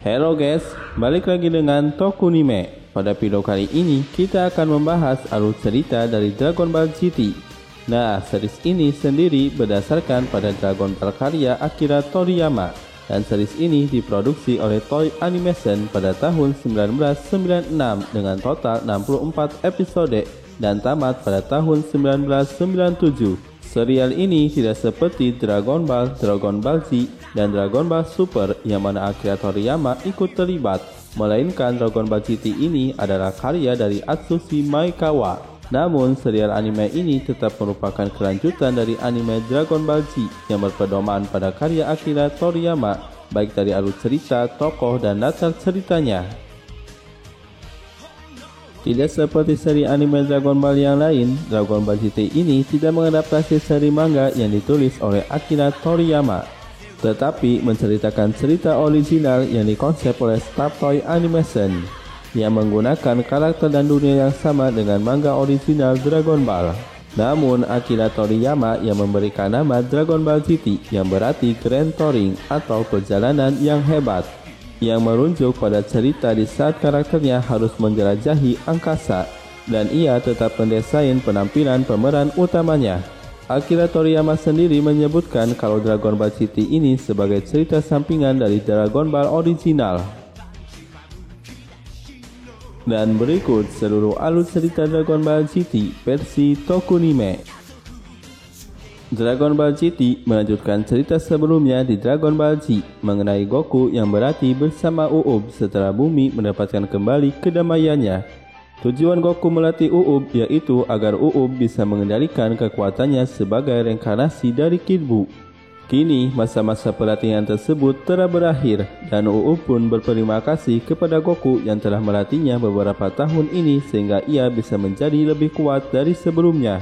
Halo guys, balik lagi dengan Tokunime. Pada video kali ini kita akan membahas alur cerita dari Dragon Ball GT. Nah, series ini sendiri berdasarkan pada Dragon Ball karya Akira Toriyama. Dan series ini diproduksi oleh Toei Animation pada tahun 1996 dengan total 64 episode dan tamat pada tahun 1997. Serial ini tidak seperti Dragon Ball, Dragon Ball Z, dan Dragon Ball Super yang mana Akira Toriyama ikut terlibat, melainkan Dragon Ball GT ini adalah karya dari Atsushi Maekawa. Namun, serial anime ini tetap merupakan kelanjutan dari anime Dragon Ball Z yang berpedoman pada karya Akira Toriyama, baik dari alur cerita, tokoh, dan latar ceritanya. Tidak seperti seri anime Dragon Ball yang lain, Dragon Ball GT ini tidak mengadaptasi seri manga yang ditulis oleh Akira Toriyama, tetapi menceritakan cerita original yang dikonsep oleh staf Toei Animation, yang menggunakan karakter dan dunia yang sama dengan manga original Dragon Ball. Namun, Akira Toriyama yang memberikan nama Dragon Ball GT yang berarti Grand Touring atau perjalanan yang hebat, yang merujuk pada cerita di saat karakternya harus menjelajahi angkasa, dan ia tetap mendesain penampilan pemeran utamanya. Akira Toriyama sendiri menyebutkan kalau Dragon Ball GT ini sebagai cerita sampingan dari Dragon Ball original. Dan berikut seluruh alur cerita Dragon Ball GT versi Tokunime. Dragon Ball GT melanjutkan cerita sebelumnya di Dragon Ball Z mengenai Goku yang berarti bersama Uub setelah bumi mendapatkan kembali kedamaiannya. Tujuan Goku melatih Uub yaitu agar Uub bisa mengendalikan kekuatannya sebagai reinkarnasi dari Kid Buu. Kini masa-masa pelatihan tersebut telah berakhir dan Uub pun berterima kasih kepada Goku yang telah melatihnya beberapa tahun ini sehingga ia bisa menjadi lebih kuat dari sebelumnya.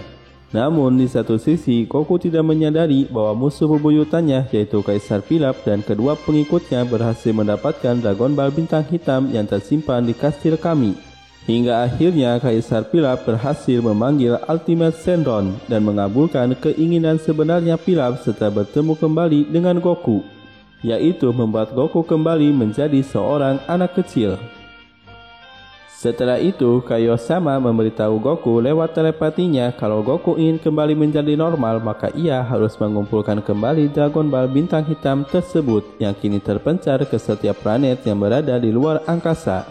Namun di satu sisi Goku tidak menyadari bahwa musuh bebuyutannya yaitu Kaisar Pilaf dan kedua pengikutnya berhasil mendapatkan Dragon Ball Bintang Hitam yang tersimpan di kastil Kami. Hingga akhirnya Kaisar Pilaf berhasil memanggil Ultimate Shenron dan mengabulkan keinginan sebenarnya Pilaf setelah bertemu kembali dengan Goku, yaitu membuat Goku kembali menjadi seorang anak kecil. Setelah itu, Kaiosama memberitahu Goku lewat telepatinya kalau Goku ingin kembali menjadi normal, maka ia harus mengumpulkan kembali Dragon Ball Bintang Hitam tersebut yang kini terpencar ke setiap planet yang berada di luar angkasa.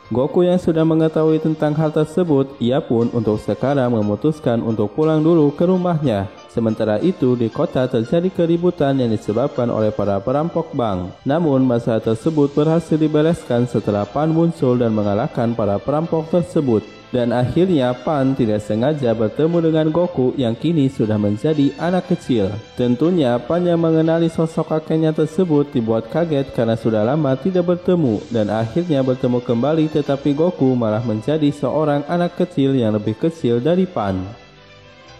Goku yang sudah mengetahui tentang hal tersebut, ia pun untuk sekarang memutuskan untuk pulang dulu ke rumahnya. Sementara itu, di kota terjadi keributan yang disebabkan oleh para perampok bank. Namun, masalah tersebut berhasil dibereskan setelah Pan muncul dan mengalahkan para perampok tersebut. Dan akhirnya Pan tidak sengaja bertemu dengan Goku yang kini sudah menjadi anak kecil. Tentunya Pan yang mengenali sosok kakeknya tersebut dibuat kaget karena sudah lama tidak bertemu, dan akhirnya bertemu kembali, tetapi Goku malah menjadi seorang anak kecil yang lebih kecil dari Pan.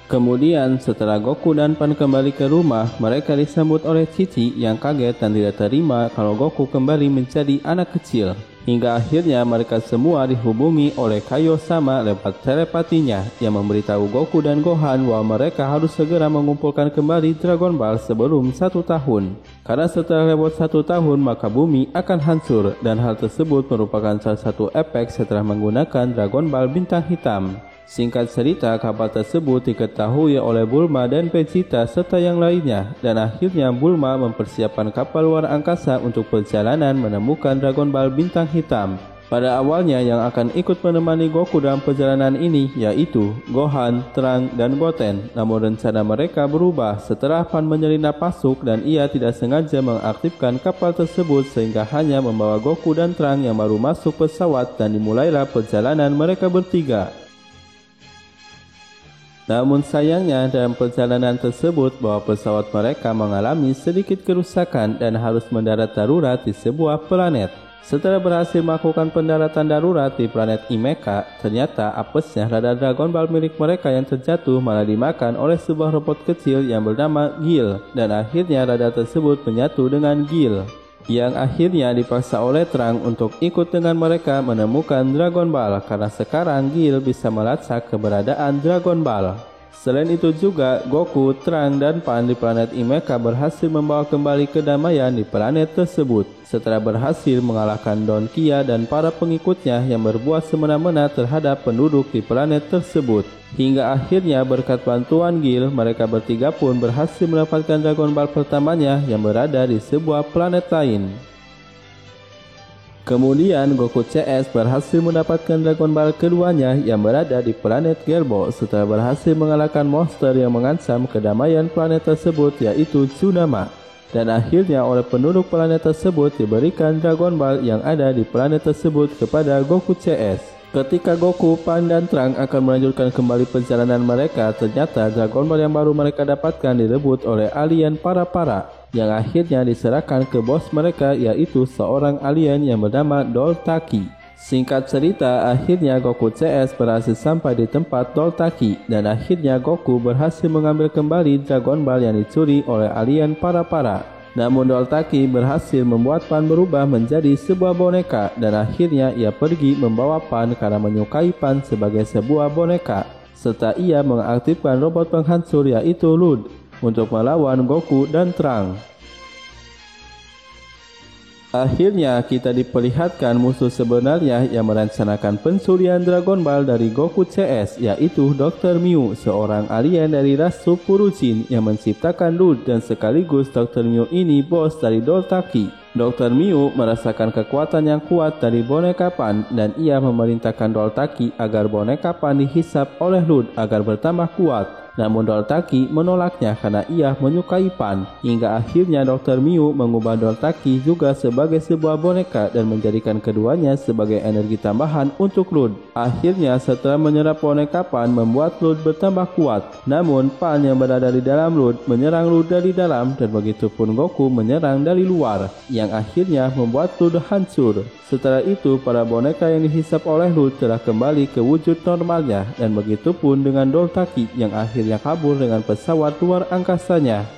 Kemudian setelah Goku dan Pan kembali ke rumah, mereka disambut oleh Cici yang kaget dan tidak terima kalau Goku kembali menjadi anak kecil. Hingga akhirnya mereka semua dihubungi oleh Kaiosama lewat telepatinya yang memberitahu Goku dan Gohan bahwa mereka harus segera mengumpulkan kembali Dragon Ball sebelum 1 tahun. Karena setelah lewat 1 tahun maka bumi akan hancur, dan hal tersebut merupakan salah satu efek setelah menggunakan Dragon Ball Bintang Hitam. Singkat cerita, kapal tersebut diketahui oleh Bulma dan Vegeta serta yang lainnya, dan akhirnya Bulma mempersiapkan kapal luar angkasa untuk perjalanan menemukan Dragon Ball Bintang Hitam. Pada awalnya yang akan ikut menemani Goku dalam perjalanan ini yaitu Gohan, Trunks, dan Goten. Namun rencana mereka berubah setelah Pan menyelinap masuk dan ia tidak sengaja mengaktifkan kapal tersebut sehingga hanya membawa Goku dan Trunks yang baru masuk pesawat, dan dimulailah perjalanan mereka bertiga. Namun sayangnya dalam perjalanan tersebut bahwa pesawat mereka mengalami sedikit kerusakan dan harus mendarat darurat di sebuah planet. Setelah berhasil melakukan pendaratan darurat di planet Imeka, ternyata apesnya radar Dragon Ball milik mereka yang terjatuh malah dimakan oleh sebuah robot kecil yang bernama Gil, dan akhirnya radar tersebut menyatu dengan Gil, yang akhirnya dipaksa oleh Trunks untuk ikut dengan mereka menemukan Dragon Ball karena sekarang Gil bisa melacak keberadaan Dragon Ball. Selain itu juga, Goku, Trunks, dan Pan di planet Imeka berhasil membawa kembali kedamaian di planet tersebut setelah berhasil mengalahkan Don Kia dan para pengikutnya yang berbuat semena-mena terhadap penduduk di planet tersebut. Hingga akhirnya berkat bantuan Gil, mereka bertiga pun berhasil mendapatkan Dragon Ball pertamanya yang berada di sebuah planet lain. Kemudian Goku CS berhasil mendapatkan Dragon Ball keduanya yang berada di planet Gelbo setelah berhasil mengalahkan monster yang mengancam kedamaian planet tersebut, yaitu Tsunama. Dan akhirnya oleh penduduk planet tersebut diberikan Dragon Ball yang ada di planet tersebut kepada Goku CS. Ketika Goku, Pan, dan Trunks akan melanjutkan kembali perjalanan mereka, ternyata Dragon Ball yang baru mereka dapatkan direbut oleh alien para-para yang akhirnya diserahkan ke bos mereka, yaitu seorang alien yang bernama Doltaki. Singkat cerita, akhirnya Goku CS berhasil sampai di tempat Doltaki dan akhirnya Goku berhasil mengambil kembali Dragon Ball yang dicuri oleh alien para-para. Namun Doltaki berhasil membuat Pan berubah menjadi sebuah boneka dan akhirnya ia pergi membawa Pan karena menyukai Pan sebagai sebuah boneka, serta ia mengaktifkan robot penghancur yaitu Lud untuk melawan Goku dan Trunks. Akhirnya kita diperlihatkan musuh sebenarnya yang merencanakan pencurian Dragon Ball dari Goku CS, yaitu Dr. Mew, seorang alien dari ras Superujin yang menciptakan Lud, dan sekaligus Dr. Mew ini bos dari Doltaki. Dr. Mew merasakan kekuatan yang kuat dari boneka Pan dan ia memerintahkan Doltaki agar boneka Pan dihisap oleh Lud agar bertambah kuat. Namun Doltaki menolaknya karena ia menyukai Pan, hingga akhirnya Dr. Mew mengubah Doltaki juga sebagai sebuah boneka dan menjadikan keduanya sebagai energi tambahan untuk Lud. Akhirnya setelah menyerap boneka Pan membuat Lud bertambah kuat, namun Pan yang berada di dalam Lud menyerang Lud dari dalam dan begitupun Goku menyerang dari luar, yang akhirnya membuat Lud hancur. Setelah itu para boneka yang dihisap oleh Lud telah kembali ke wujud normalnya dan begitupun dengan Doltaki yang akhirnya kabur dengan pesawat luar angkasanya.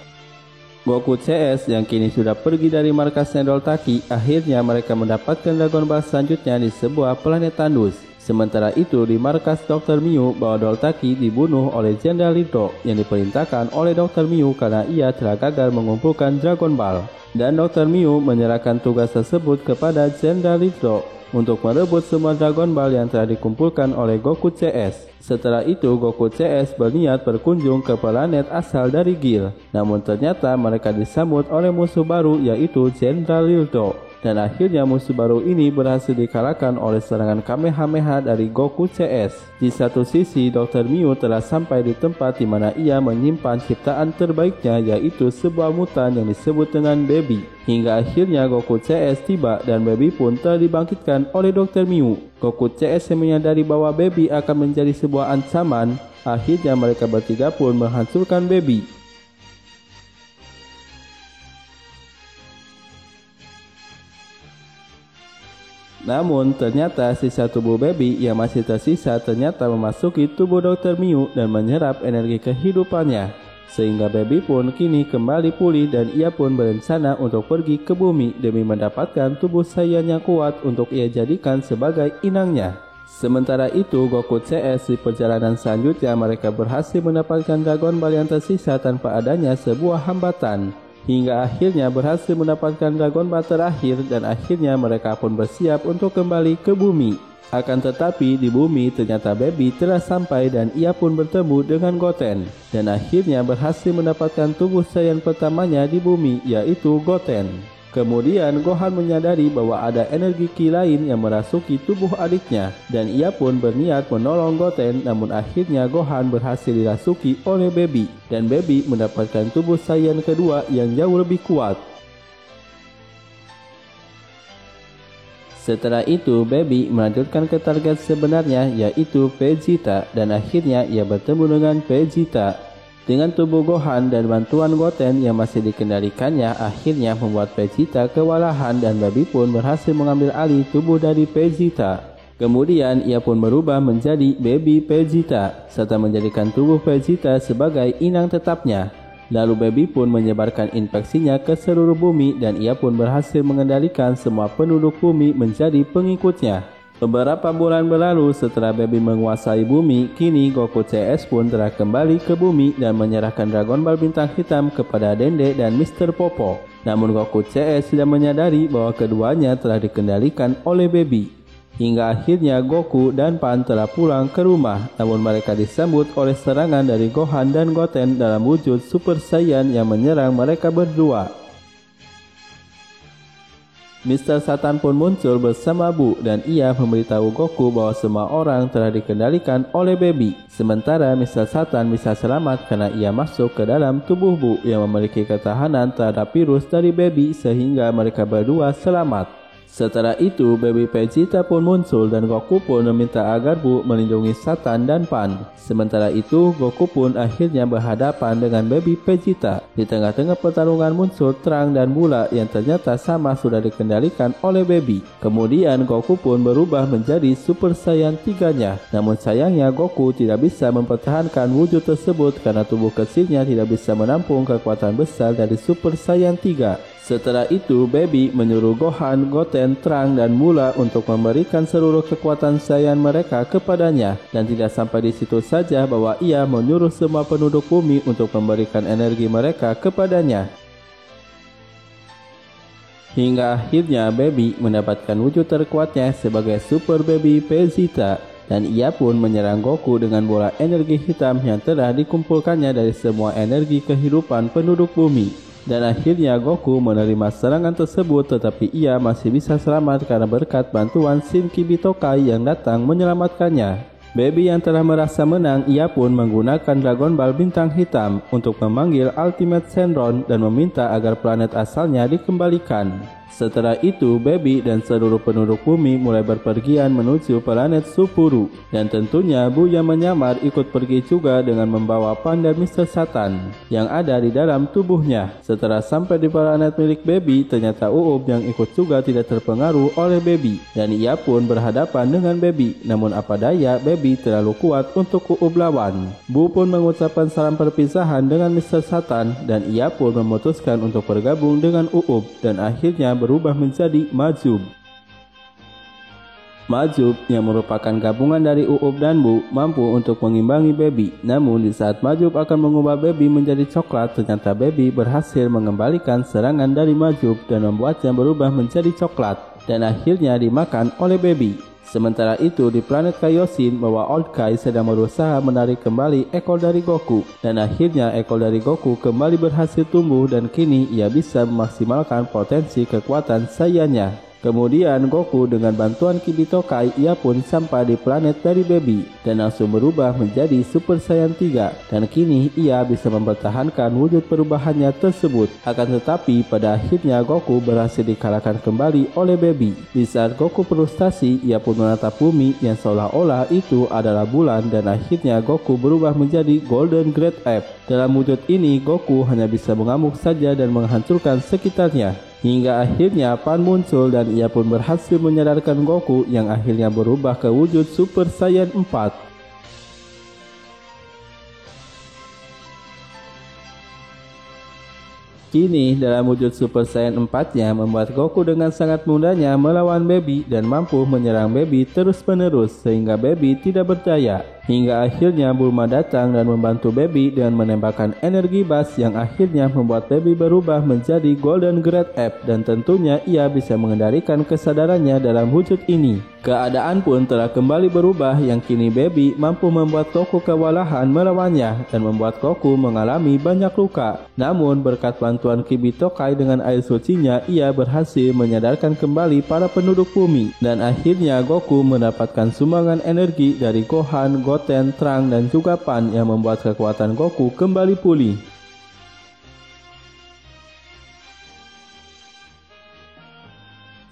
Goku CS yang kini sudah pergi dari markasnya Doltaki, akhirnya mereka mendapatkan Dragon Ball selanjutnya di sebuah planet tandus. Sementara itu di markas Dr. Mew bahwa Doltaki dibunuh oleh Jenderal Lito yang diperintahkan oleh Dr. Mew karena ia telah gagal mengumpulkan Dragon Ball. Dan Dr. Mew menyerahkan tugas tersebut kepada Jenderal Lito untuk merebut semua Dragon Ball yang telah dikumpulkan oleh Goku CS. Setelah itu Goku CS berniat berkunjung ke planet asal dari Gil, namun ternyata mereka disambut oleh musuh baru yaitu Jenderal Lito. Dan akhirnya musuh baru ini berhasil dikalahkan oleh serangan Kamehameha dari Goku CS. Di satu sisi, Dr. Mew telah sampai di tempat di mana ia menyimpan ciptaan terbaiknya, yaitu sebuah mutan yang disebut dengan Baby. Hingga akhirnya Goku CS tiba dan Baby pun telah dibangkitkan oleh Dr. Mew. Goku CS yang menyadari bahwa Baby akan menjadi sebuah ancaman, akhirnya mereka bertiga pun menghancurkan Baby. Namun ternyata sisa tubuh Baby yang masih tersisa ternyata memasuki tubuh Dr. Mew dan menyerap energi kehidupannya, sehingga Baby pun kini kembali pulih dan ia pun berencana untuk pergi ke bumi demi mendapatkan tubuh Saiyan yang kuat untuk ia jadikan sebagai inangnya. Sementara itu Goku CS di perjalanan selanjutnya mereka berhasil mendapatkan Dragon Ball yang tersisa tanpa adanya sebuah hambatan. Hingga akhirnya berhasil mendapatkan Dragon Ball terakhir dan akhirnya mereka pun bersiap untuk kembali ke bumi. Akan tetapi di bumi ternyata Baby telah sampai dan ia pun bertemu dengan Goten. Dan akhirnya berhasil mendapatkan tubuh Saiyan pertamanya di bumi yaitu Goten. Kemudian Gohan menyadari bahwa ada energi ki lain yang merasuki tubuh adiknya dan ia pun berniat menolong Goten, namun akhirnya Gohan berhasil dirasuki oleh Baby dan Baby mendapatkan tubuh Saiyan kedua yang jauh lebih kuat. Setelah itu Baby melanjutkan ke target sebenarnya yaitu Vegeta dan akhirnya ia bertemu dengan Vegeta. Dengan tubuh Gohan dan bantuan Goten yang masih dikendalikannya akhirnya membuat Vegeta kewalahan dan Baby pun berhasil mengambil alih tubuh dari Vegeta. Kemudian ia pun berubah menjadi Baby Vegeta serta menjadikan tubuh Vegeta sebagai inang tetapnya. Lalu Baby pun menyebarkan infeksinya ke seluruh bumi dan ia pun berhasil mengendalikan semua penduduk bumi menjadi pengikutnya. Beberapa bulan berlalu setelah Baby menguasai bumi, kini Goku CS pun telah kembali ke bumi dan menyerahkan Dragon Ball Bintang Hitam kepada Dende dan Mr. Popo. Namun Goku CS tidak menyadari bahwa keduanya telah dikendalikan oleh Baby. Hingga akhirnya Goku dan Pan telah pulang ke rumah, namun mereka disambut oleh serangan dari Gohan dan Goten dalam wujud Super Saiyan yang menyerang mereka berdua. Mr. Satan pun muncul bersama Bu dan ia memberitahu Goku bahwa semua orang telah dikendalikan oleh Baby. Sementara Mr. Satan bisa selamat karena ia masuk ke dalam tubuh Bu yang memiliki ketahanan terhadap virus dari Baby sehingga mereka berdua selamat. Setelah itu, Baby Vegeta pun muncul dan Goku pun meminta agar Bu melindungi Satan dan Pan. Sementara itu, Goku pun akhirnya berhadapan dengan Baby Vegeta. Di tengah-tengah pertarungan muncul Trunks dan Bula yang ternyata sama sudah dikendalikan oleh Baby. Kemudian Goku pun berubah menjadi Super Saiyan 3-nya. Namun sayangnya Goku tidak bisa mempertahankan wujud tersebut karena tubuh kecilnya tidak bisa menampung kekuatan besar dari Super Saiyan 3. Setelah itu, Baby menyuruh Gohan, Goten, Trunks, dan Bula untuk memberikan seluruh kekuatan Saiyan mereka kepadanya. Dan tidak sampai di situ saja bahwa ia menyuruh semua penduduk bumi untuk memberikan energi mereka kepadanya. Hingga akhirnya Baby mendapatkan wujud terkuatnya sebagai Super Baby Vegeta. Dan ia pun menyerang Goku dengan bola energi hitam yang telah dikumpulkannya dari semua energi kehidupan penduduk bumi. Dan akhirnya Goku menerima serangan tersebut, tetapi ia masih bisa selamat karena berkat bantuan Shin Kibitokai yang datang menyelamatkannya. Baby yang telah merasa menang, ia pun menggunakan Dragon Ball Bintang Hitam untuk memanggil Ultimate Shenron dan meminta agar planet asalnya dikembalikan. Setelah itu, Baby dan seluruh penduduk bumi mulai berpergian menuju planet Supuru. Dan tentunya Bu yang menyamar ikut pergi juga dengan membawa Pan dan Mr. Satan yang ada di dalam tubuhnya. Setelah sampai di planet milik Baby, ternyata Uub yang ikut juga tidak terpengaruh oleh Baby. Dan ia pun berhadapan dengan Baby. Namun apa daya, Baby terlalu kuat untuk Uub lawan. Bu pun mengucapkan salam perpisahan dengan Mr. Satan dan ia pun memutuskan untuk bergabung dengan Uub dan akhirnya berubah menjadi Majub. Majub yang merupakan gabungan dari Uub dan Bu mampu untuk mengimbangi Baby. Namun di saat Majub akan mengubah Baby menjadi coklat, ternyata Baby berhasil mengembalikan serangan dari Majub dan membuatnya berubah menjadi coklat dan akhirnya dimakan oleh Baby. Sementara itu di planet Kaioshin bahwa Old Kai sedang berusaha menarik kembali ekor dari Goku dan akhirnya ekor dari Goku kembali berhasil tumbuh dan kini ia bisa memaksimalkan potensi kekuatan Saiyan-nya. Kemudian Goku dengan bantuan Kibitokai ia pun sampai di planet dari Baby dan langsung berubah menjadi Super Saiyan 3 dan kini ia bisa mempertahankan wujud perubahannya tersebut. Akan tetapi pada akhirnya Goku berhasil dikalahkan kembali oleh Baby. Di saat Goku frustasi, ia pun menatap bumi yang seolah-olah itu adalah bulan dan akhirnya Goku berubah menjadi Golden Great Ape. Dalam wujud ini Goku hanya bisa mengamuk saja dan menghancurkan sekitarnya. Hingga akhirnya Pan muncul dan ia pun berhasil menyadarkan Goku yang akhirnya berubah ke wujud Super Saiyan 4. Kini dalam wujud Super Saiyan 4-nya membuat Goku dengan sangat mudahnya melawan Baby dan mampu menyerang Baby terus-menerus sehingga Baby tidak berdaya. Hingga akhirnya Bulma datang dan membantu Baby dengan menembakkan energi bas yang akhirnya membuat Baby berubah menjadi Golden Great Ape dan tentunya ia bisa mengendalikan kesadarannya dalam wujud ini. Keadaan pun telah kembali berubah yang kini Baby mampu membuat Goku kewalahan melawannya dan membuat Goku mengalami banyak luka. Namun berkat bantuan Kibitokai dengan air sucinya ia berhasil menyadarkan kembali para penduduk bumi dan akhirnya Goku mendapatkan sumbangan energi dari Gohan, Goten, Trunks, dan juga Pan yang membuat kekuatan Goku kembali pulih.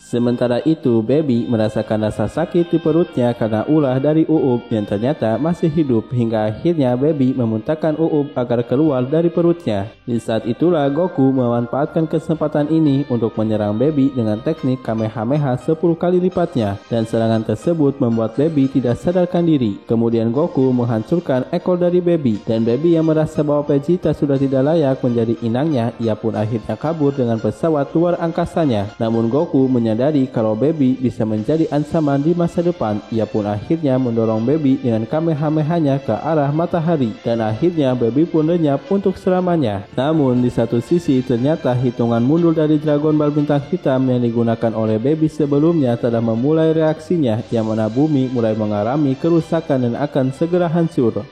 Sementara itu, Baby merasakan rasa sakit di perutnya karena ulah dari Uub yang ternyata masih hidup hingga akhirnya Baby memuntahkan Uub agar keluar dari perutnya. Di saat itulah Goku memanfaatkan kesempatan ini untuk menyerang Baby dengan teknik Kamehameha 10 kali lipatnya dan serangan tersebut membuat Baby tidak sadarkan diri. Kemudian Goku menghancurkan ekor dari Baby dan Baby yang merasa bahwa Vegeta sudah tidak layak menjadi inangnya, ia pun akhirnya kabur dengan pesawat luar angkasanya. Namun Goku menyadari menyadari kalau Baby bisa menjadi ancaman di masa depan, ia pun akhirnya mendorong Baby dengan Kamehameha-nya ke arah matahari, dan akhirnya Baby pun lenyap untuk selamanya. Namun di satu sisi ternyata hitungan mundur dari Dragon Ball bintang hitam yang digunakan oleh Baby sebelumnya telah memulai reaksinya, yang mana bumi mulai mengalami kerusakan dan akan segera hancur.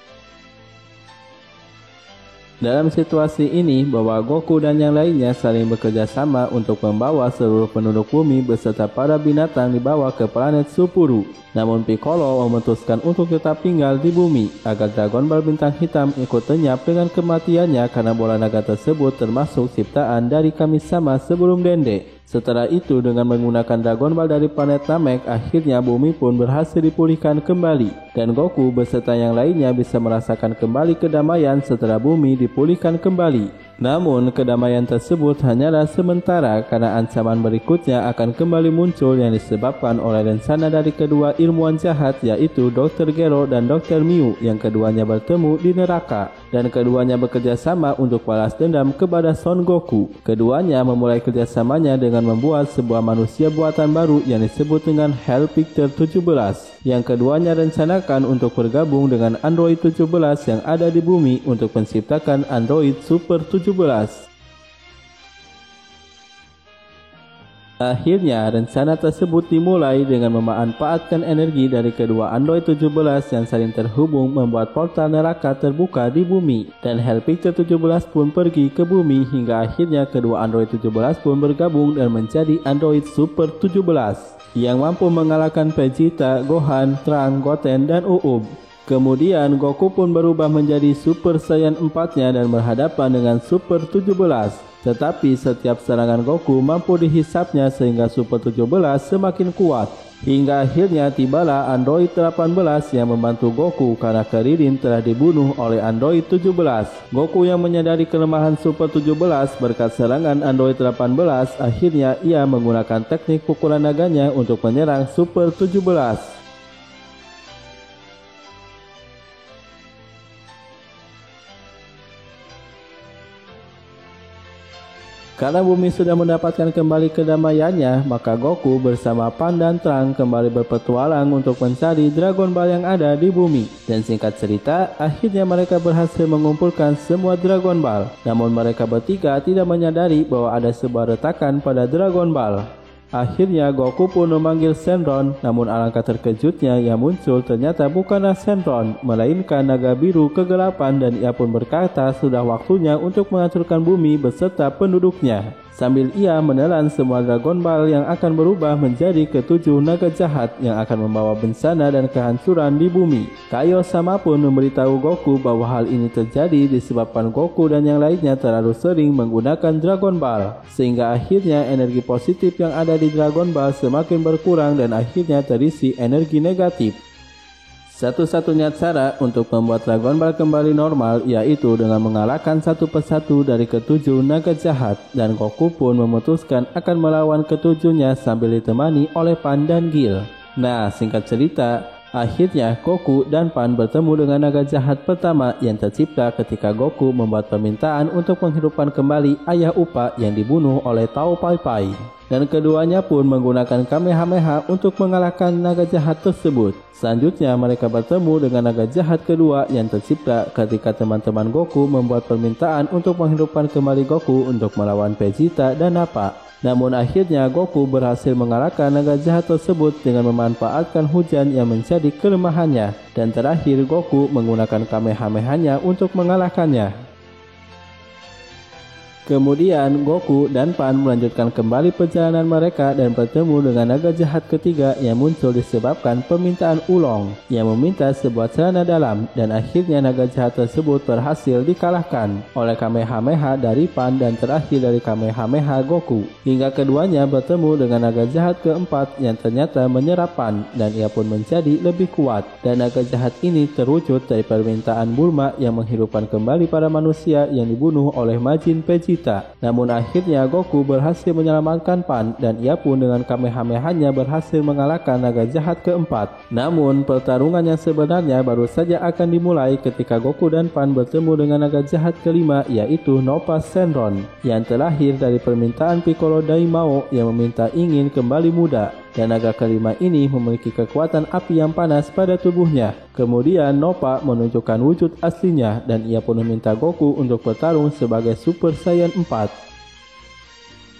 Dalam situasi ini, bahwa Goku dan yang lainnya saling bekerja sama untuk membawa seluruh penduduk bumi beserta para binatang dibawa ke planet Supuru. Namun Piccolo memutuskan untuk tetap tinggal di bumi agar Dragon Ball bintang hitam ikut lenyap dengan kematiannya karena bola naga tersebut termasuk ciptaan dari Kami-sama sebelum Dende. Setelah itu, dengan menggunakan Dragon Ball dari planet Namek, akhirnya bumi pun berhasil dipulihkan kembali, dan Goku beserta yang lainnya bisa merasakan kembali kedamaian setelah bumi dipulihkan kembali. Namun, kedamaian tersebut hanyalah sementara karena ancaman berikutnya akan kembali muncul yang disebabkan oleh rencana dari kedua ilmuwan jahat, yaitu Dr. Gero dan Dr. Miu, yang keduanya bertemu di neraka, dan keduanya bekerja sama untuk balas dendam kepada Son Goku. Keduanya memulai kerjasamanya dengan membuat sebuah manusia buatan baru yang disebut dengan Hell Picture 17, yang keduanya rencanakan untuk bergabung dengan Android 17 yang ada di bumi untuk menciptakan Android Super 17. Akhirnya, rencana tersebut dimulai dengan memanfaatkan energi dari kedua Android 17 yang saling terhubung membuat portal neraka terbuka di bumi, dan Hell Picture 17 pun pergi ke bumi hingga akhirnya kedua Android 17 pun bergabung dan menjadi Android Super 17 yang mampu mengalahkan Vegeta, Gohan, Trunks, Goten, dan Uub. Kemudian Goku pun berubah menjadi Super Saiyan 4-nya dan berhadapan dengan Super 17. Tetapi setiap serangan Goku mampu dihisapnya sehingga Super 17 semakin kuat. Hingga akhirnya tibalah Android 18 yang membantu Goku karena Kuririn telah dibunuh oleh Android 17. Goku yang menyadari kelemahan Super 17 berkat serangan Android 18, akhirnya ia menggunakan teknik pukulan naganya untuk menyerang Super 17. Karena bumi sudah mendapatkan kembali kedamaiannya, maka Goku bersama Pan dan Trunks kembali berpetualang untuk mencari Dragon Ball yang ada di bumi. Dan singkat cerita, akhirnya mereka berhasil mengumpulkan semua Dragon Ball. Namun mereka bertiga tidak menyadari bahwa ada sebuah retakan pada Dragon Ball. Akhirnya Goku pun memanggil Shenron, namun alangkah terkejutnya yang muncul ternyata bukanlah Shenron, melainkan naga biru kegelapan, dan ia pun berkata sudah waktunya untuk menghancurkan bumi beserta penduduknya. Sambil ia menelan semua Dragon Ball yang akan berubah menjadi ketujuh naga jahat yang akan membawa bencana dan kehancuran di bumi. Kaiosama pun memberitahu Goku bahwa hal ini terjadi disebabkan Goku dan yang lainnya terlalu sering menggunakan Dragon Ball, sehingga akhirnya energi positif yang ada di Dragon Ball semakin berkurang dan akhirnya terisi energi negatif. Satu-satunya cara untuk membuat Dragon Ball kembali normal yaitu dengan mengalahkan satu persatu dari ketujuh naga jahat, dan Goku pun memutuskan akan melawan ketujuhnya sambil ditemani oleh Pan dan Gil. Nah, singkat cerita, akhirnya Goku dan Pan bertemu dengan naga jahat pertama yang tercipta ketika Goku membuat permintaan untuk menghidupkan kembali ayah Upa yang dibunuh oleh Tao Pai Pai. Dan keduanya pun menggunakan Kamehameha untuk mengalahkan naga jahat tersebut. Selanjutnya mereka bertemu dengan naga jahat kedua yang tercipta ketika teman-teman Goku membuat permintaan untuk menghidupkan kembali Goku untuk melawan Vegeta dan Nappa. Namun akhirnya Goku berhasil mengalahkan naga jahat tersebut dengan memanfaatkan hujan yang menjadi kelemahannya. Dan terakhir Goku menggunakan Kamehameha-nya untuk mengalahkannya. Kemudian Goku dan Pan melanjutkan kembali perjalanan mereka dan bertemu dengan naga jahat ketiga yang muncul disebabkan permintaan Ulong yang meminta sebuah celana dalam, dan akhirnya naga jahat tersebut berhasil dikalahkan oleh Kamehameha dari Pan dan terakhir dari Kamehameha Goku, hingga keduanya bertemu dengan naga jahat keempat yang ternyata menyerap Pan dan ia pun menjadi lebih kuat, dan naga jahat ini terwujud dari permintaan Bulma yang menghidupkan kembali para manusia yang dibunuh oleh Majin Vegeta. Vegeta. Namun akhirnya Goku berhasil menyelamatkan Pan dan ia pun dengan Kamehameha-nya berhasil mengalahkan naga jahat keempat. Namun pertarungan yang sebenarnya baru saja akan dimulai ketika Goku dan Pan bertemu dengan naga jahat kelima, yaitu Noppa Shenron, yang terlahir dari permintaan Piccolo Daimao yang meminta ingin kembali muda. Dan naga kelima ini memiliki kekuatan api yang panas pada tubuhnya. Kemudian Noppa menunjukkan wujud aslinya dan ia pun meminta Goku untuk bertarung sebagai Super Saiyan 4.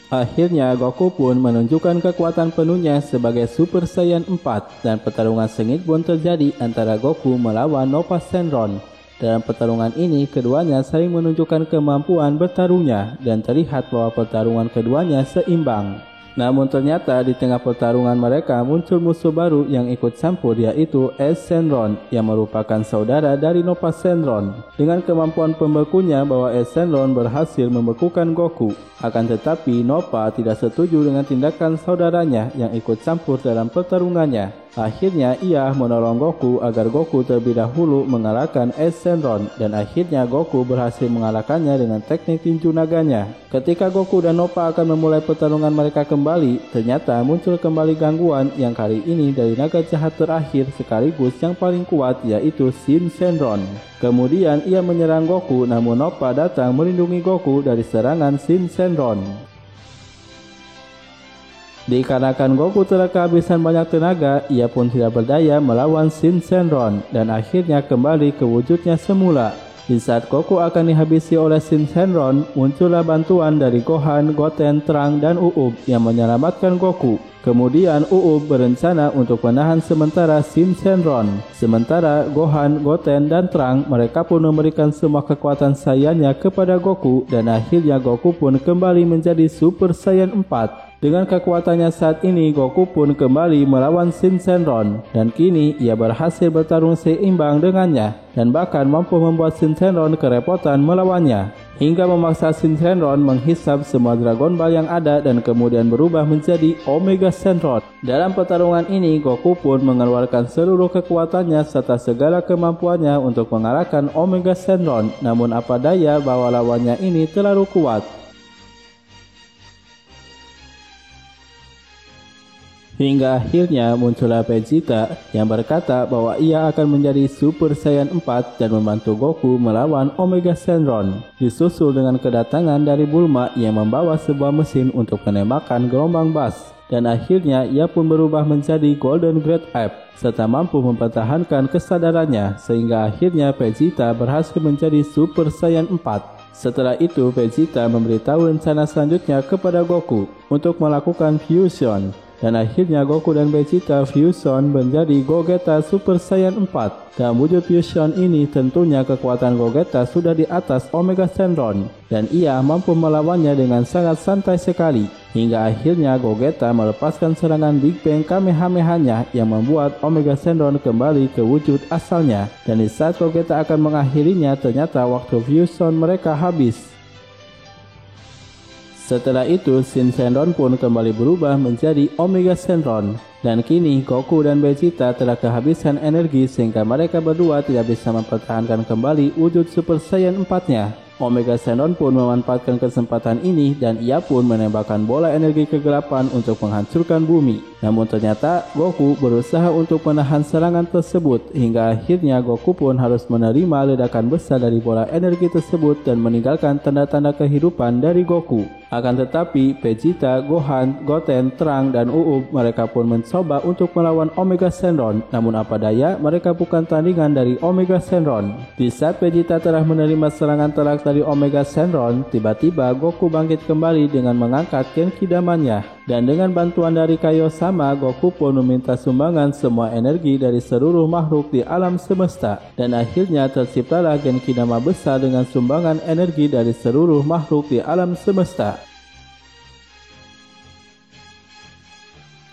Akhirnya Goku pun menunjukkan kekuatan penuhnya sebagai Super Saiyan 4 dan pertarungan sengit pun terjadi antara Goku melawan Noppa Shenron. Dalam pertarungan ini keduanya saling menunjukkan kemampuan bertarungnya dan terlihat bahwa pertarungan keduanya seimbang. Namun ternyata di tengah pertarungan mereka muncul musuh baru yang ikut campur, yaitu S. Shenron yang merupakan saudara dari Noppa Shenron. Dengan kemampuan pembekunya bahwa S. Shenron berhasil membekukan Goku. Akan tetapi Noppa tidak setuju dengan tindakan saudaranya yang ikut campur dalam pertarungannya. Akhirnya ia menolong Goku agar Goku terlebih dahulu mengalahkan S. Shenron dan akhirnya Goku berhasil mengalahkannya dengan teknik tinju naganya. Ketika Goku dan Noppa akan memulai pertarungan mereka kembali, ternyata muncul kembali gangguan yang kali ini dari naga jahat terakhir sekaligus yang paling kuat, yaitu Shin Shenron. Kemudian ia menyerang Goku, namun Noppa datang melindungi Goku dari serangan Shin Shenron. Dikarenakan Goku telah kehabisan banyak tenaga, ia pun tidak berdaya melawan Shin Shenron dan akhirnya kembali ke wujudnya semula. Di saat Goku akan dihabisi oleh Shin Shenron, muncullah bantuan dari Gohan, Goten, Trunks, dan Uub yang menyelamatkan Goku. Kemudian Uub berencana untuk menahan sementara Shin Shenron. Sementara Gohan, Goten, dan Trunks mereka pun memberikan semua kekuatan Saiyannya kepada Goku dan akhirnya Goku pun kembali menjadi Super Saiyan 4. Dengan kekuatannya saat ini, Goku pun kembali melawan Shin Shenron dan kini ia berhasil bertarung seimbang dengannya dan bahkan mampu membuat Shin Shenron kerepotan melawannya hingga memaksa Shin Shenron menghisap semua Dragon Ball yang ada dan kemudian berubah menjadi Omega Shenron. Dalam pertarungan ini, Goku pun mengeluarkan seluruh kekuatannya serta segala kemampuannya untuk mengalahkan Omega Shenron, namun apa daya bahwa lawannya ini terlalu kuat. Hingga akhirnya muncullah Vegeta yang berkata bahwa ia akan menjadi Super Saiyan 4 dan membantu Goku melawan Omega Shenron. Disusul dengan kedatangan dari Bulma yang membawa sebuah mesin untuk menembakkan gelombang bass. Dan akhirnya ia pun berubah menjadi Golden Great Ape serta mampu mempertahankan kesadarannya sehingga akhirnya Vegeta berhasil menjadi Super Saiyan 4. Setelah itu Vegeta memberitahu rencana selanjutnya kepada Goku untuk melakukan fusion. Dan akhirnya Goku dan Vegeta fusion menjadi Gogeta Super Saiyan 4. Dalam wujud fusion ini tentunya kekuatan Gogeta sudah di atas Omega Shenron dan ia mampu melawannya dengan sangat santai sekali. Hingga akhirnya Gogeta melepaskan serangan Big Bang Kamehameha-nya yang membuat Omega Shenron kembali ke wujud asalnya. Dan di saat Gogeta akan mengakhirinya, ternyata waktu fusion mereka habis. Setelah itu, Shin Shenron pun kembali berubah menjadi Omega Shenron. Dan kini Goku dan Vegeta telah kehabisan energi sehingga mereka berdua tidak bisa mempertahankan kembali wujud Super Saiyan 4-nya. Omega Shenron pun memanfaatkan kesempatan ini dan ia pun menembakkan bola energi kegelapan untuk menghancurkan bumi. Namun ternyata Goku berusaha untuk menahan serangan tersebut hingga akhirnya Goku pun harus menerima ledakan besar dari bola energi tersebut dan meninggalkan tanda-tanda kehidupan dari Goku. Akan tetapi Vegeta, Gohan, Goten, Trunks, dan Uub mereka pun mencoba untuk melawan Omega Shenron. Namun apa daya mereka bukan tandingan dari Omega Shenron. Di saat Vegeta telah menerima serangan telak dari Omega Shenron, tiba-tiba Goku bangkit kembali dengan mengangkat Genki Damanya. Dan dengan bantuan dari Kaiosama, Goku pun meminta sumbangan semua energi dari seluruh makhluk di alam semesta. Dan akhirnya terciptalah Genki Dama besar dengan sumbangan energi dari seluruh makhluk di alam semesta.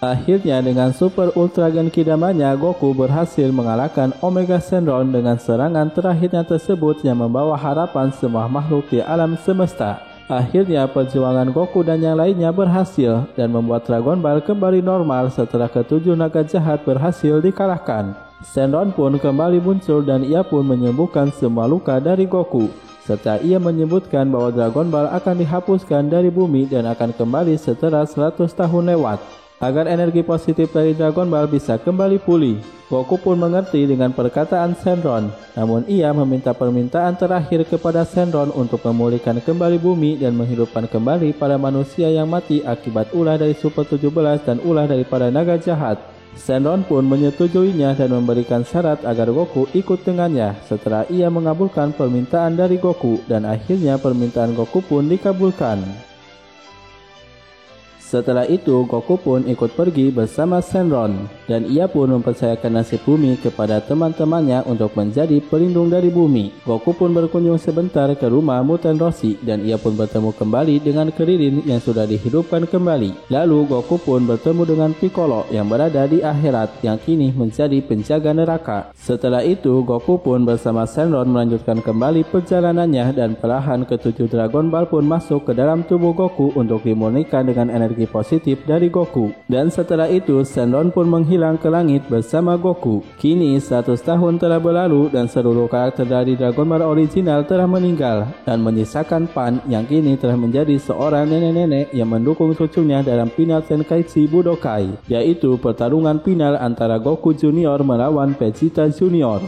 Akhirnya dengan Super Ultra Genki Damanya, Goku berhasil mengalahkan Omega Shenron dengan serangan terakhirnya tersebut yang membawa harapan semua makhluk di alam semesta. Akhirnya perjuangan Goku dan yang lainnya berhasil dan membuat Dragon Ball kembali normal setelah ketujuh naga jahat berhasil dikalahkan. Shenron pun kembali muncul dan ia pun menyembuhkan semua luka dari Goku. serta ia menyebutkan bahwa Dragon Ball akan dihapuskan dari bumi dan akan kembali setelah 100 tahun lewat. Agar energi positif dari Dragon Ball bisa kembali pulih, Goku pun mengerti dengan perkataan Shenron. Namun ia meminta permintaan terakhir kepada Shenron untuk memulihkan kembali bumi dan menghidupkan kembali para manusia yang mati akibat ulah dari Super 17 dan ulah daripada naga jahat. Shenron pun menyetujuinya dan memberikan syarat agar Goku ikut dengannya. Setelah ia mengabulkan permintaan dari Goku, dan akhirnya permintaan Goku pun dikabulkan. Setelah itu, Goku pun ikut pergi bersama Shenron, dan ia pun mempercayakan nasib bumi kepada teman-temannya untuk menjadi pelindung dari bumi. Goku pun berkunjung sebentar ke rumah Muten Roshi, dan ia pun bertemu kembali dengan Krillin yang sudah dihidupkan kembali. Lalu Goku pun bertemu dengan Piccolo yang berada di akhirat, yang kini menjadi penjaga neraka. Setelah itu, Goku pun bersama Shenron melanjutkan kembali perjalanannya, dan perlahan ke-7 Dragon Ball pun masuk ke dalam tubuh Goku untuk dimurnikan dengan energi positif dari Goku. Dan setelah itu, Shenron pun menghilang ke langit bersama Goku. Kini 100 tahun telah berlalu dan seluruh karakter dari Dragon Ball original telah meninggal, dan menyisakan Pan yang kini telah menjadi seorang nenek-nenek yang mendukung cucunya dalam final Tenkaichi Budokai, yaitu pertarungan final antara Goku Junior melawan Vegeta Junior.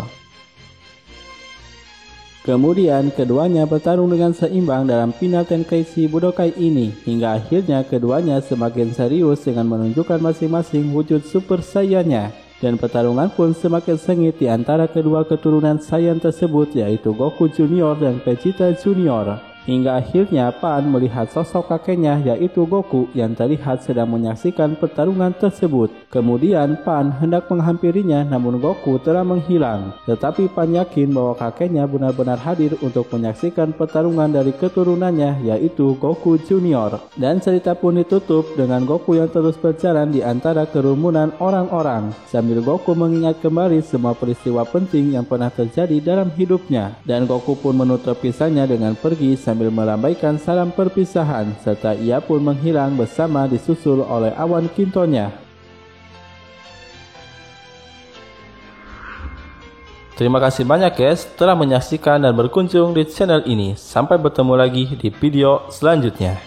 Kemudian keduanya bertarung dengan seimbang dalam final Tenkaichi Budokai ini, hingga akhirnya keduanya semakin serius dengan menunjukkan masing-masing wujud Super Saiyan-nya. Dan pertarungan pun semakin sengit di antara kedua keturunan Saiyan tersebut, yaitu Goku Junior dan Vegeta Junior. Hingga akhirnya Pan melihat sosok kakeknya, yaitu Goku, yang terlihat sedang menyaksikan pertarungan tersebut. Kemudian Pan hendak menghampirinya, namun Goku telah menghilang. Tetapi Pan yakin bahwa kakeknya benar-benar hadir untuk menyaksikan pertarungan dari keturunannya, yaitu Goku Junior. Dan cerita pun ditutup dengan Goku yang terus berjalan di antara kerumunan orang-orang, sambil Goku mengingat kembali semua peristiwa penting yang pernah terjadi dalam hidupnya. Dan Goku pun menutup kisahnya dengan pergi sambil melambaikan salam perpisahan, serta ia pun menghilang bersama disusul oleh awan kintonya. Terima kasih banyak guys telah menyaksikan dan berkunjung di channel ini. Sampai bertemu lagi di video selanjutnya.